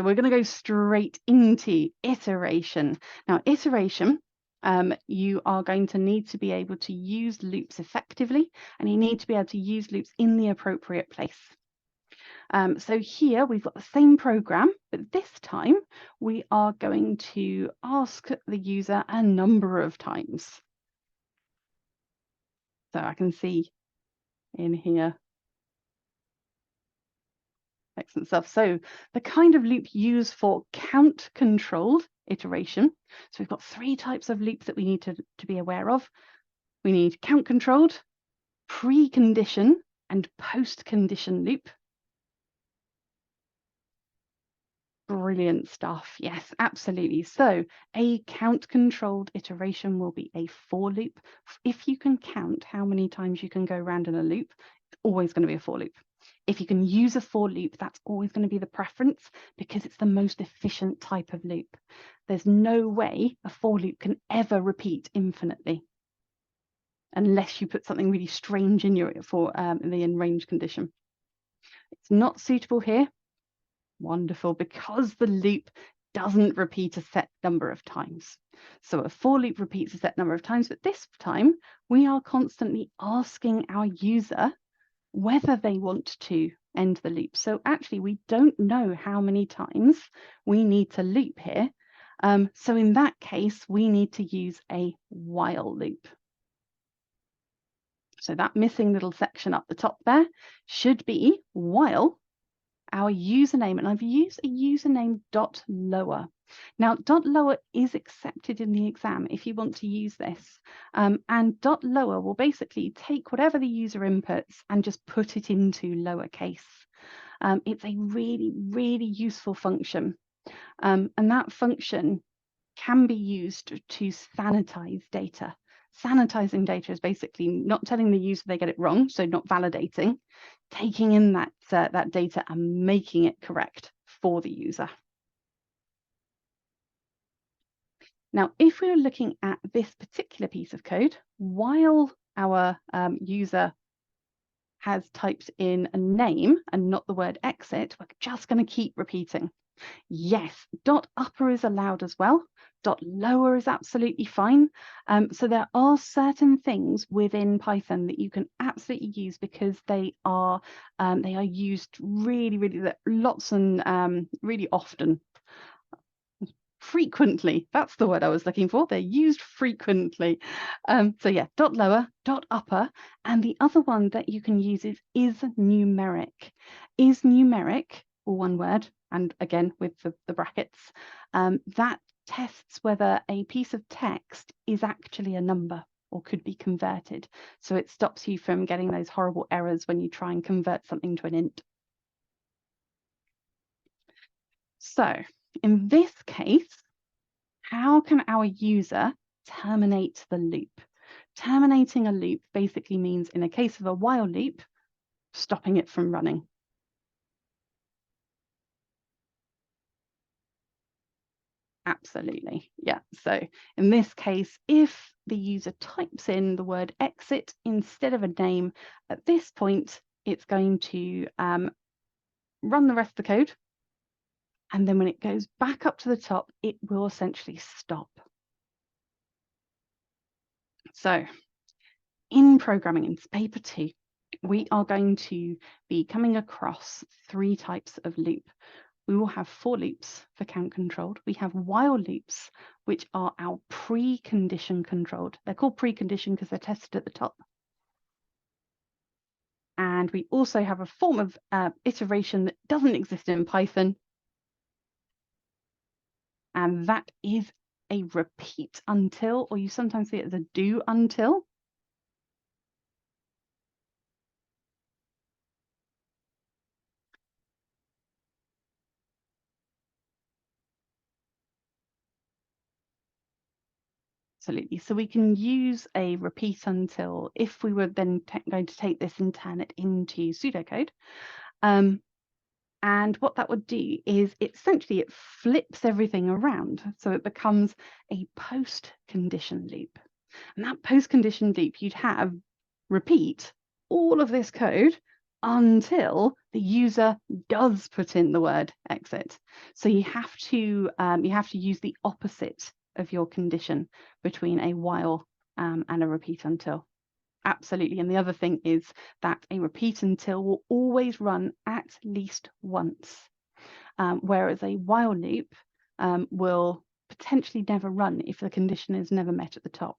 so we're going to go straight into iteration. Now, iteration, you are going to need to be able to use loops effectively, and you need to be able to use loops in the appropriate place. So here we've got the same program, but this time we are going to ask the user a number of times. So I can see in here. Excellent stuff. So the kind of loop used for count-controlled iteration. So we've got 3 types of loops that we need to be aware of. We need count-controlled, precondition, and post-condition loop. Brilliant stuff. Yes, absolutely. So a count-controlled iteration will be a for loop. If you can count how many times you can go around in a loop, it's always going to be a for loop. If you can use a for loop, that's always going to be the preference because it's the most efficient type of loop. There's no way a for loop can ever repeat infinitely unless you put something really strange in your for the in range condition. It's not suitable here. Wonderful, because the loop doesn't repeat a set number of times. So a for loop repeats a set number of times, but this time we are constantly asking our user whether they want to end the loop. So actually we don't know how many times we need to loop here. So in that case, we need to use a while loop. So that missing little section up the top there should be while our username, and I've used a username .lower. Now, .lower is accepted in the exam if you want to use this. And .lower will basically take whatever the user inputs and just put it into lowercase. It's a really, really useful function. And that function can be used to sanitize data. Sanitizing data is basically not telling the user they get it wrong, so not validating, taking in that data and making it correct for the user. Now, if we're looking at this particular piece of code, while our user has typed in a name and not the word exit, we're just going to keep repeating. Yes, .upper is allowed as well. .lower is absolutely fine. So there are certain things within Python that you can absolutely use because they are used really lots and really often. Frequently, that's the word I was looking for. They're used frequently. So yeah, .lower, .upper, and the other one that you can use is numeric. Is numeric, all one word, and again with the brackets, that tests whether a piece of text is actually a number or could be converted. So it stops you from getting those horrible errors when you try and convert something to an int. So in this case, how can our user terminate the loop? Terminating a loop basically means, in a case of a while loop, stopping it from running. Absolutely, yeah. So in this case, if the user types in the word exit instead of a name, at this point, it's going to run the rest of the code. And then when it goes back up to the top, it will essentially stop. So in programming, in paper 2, we are going to be coming across 3 types of loop. We will have for loops for count controlled. We have while loops, which are our precondition controlled. They're called precondition because they're tested at the top. And we also have a form of iteration that doesn't exist in Python. And that is a repeat until, or you sometimes see it as a do until. Absolutely. So we can use a repeat until if we were then going to take this and turn it into pseudocode. And what that would do is it flips everything around. So it becomes a post-condition loop. And that post-condition loop, you'd have repeat all of this code until the user does put in the word exit. So you have to use the opposite of your condition between a while and a repeat until. Absolutely. And the other thing is that a repeat until will always run at least once, whereas a while loop will potentially never run if the condition is never met at the top.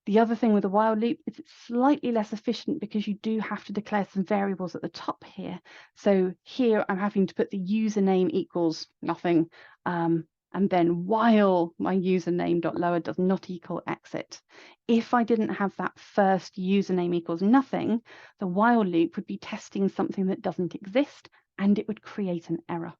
The other thing with a while loop is it's slightly less efficient because you do have to declare some variables at the top here. So here I'm having to put the username equals nothing, and then while my username.lower does not equal exit. If I didn't have that first username equals nothing, the while loop would be testing something that doesn't exist, and it would create an error.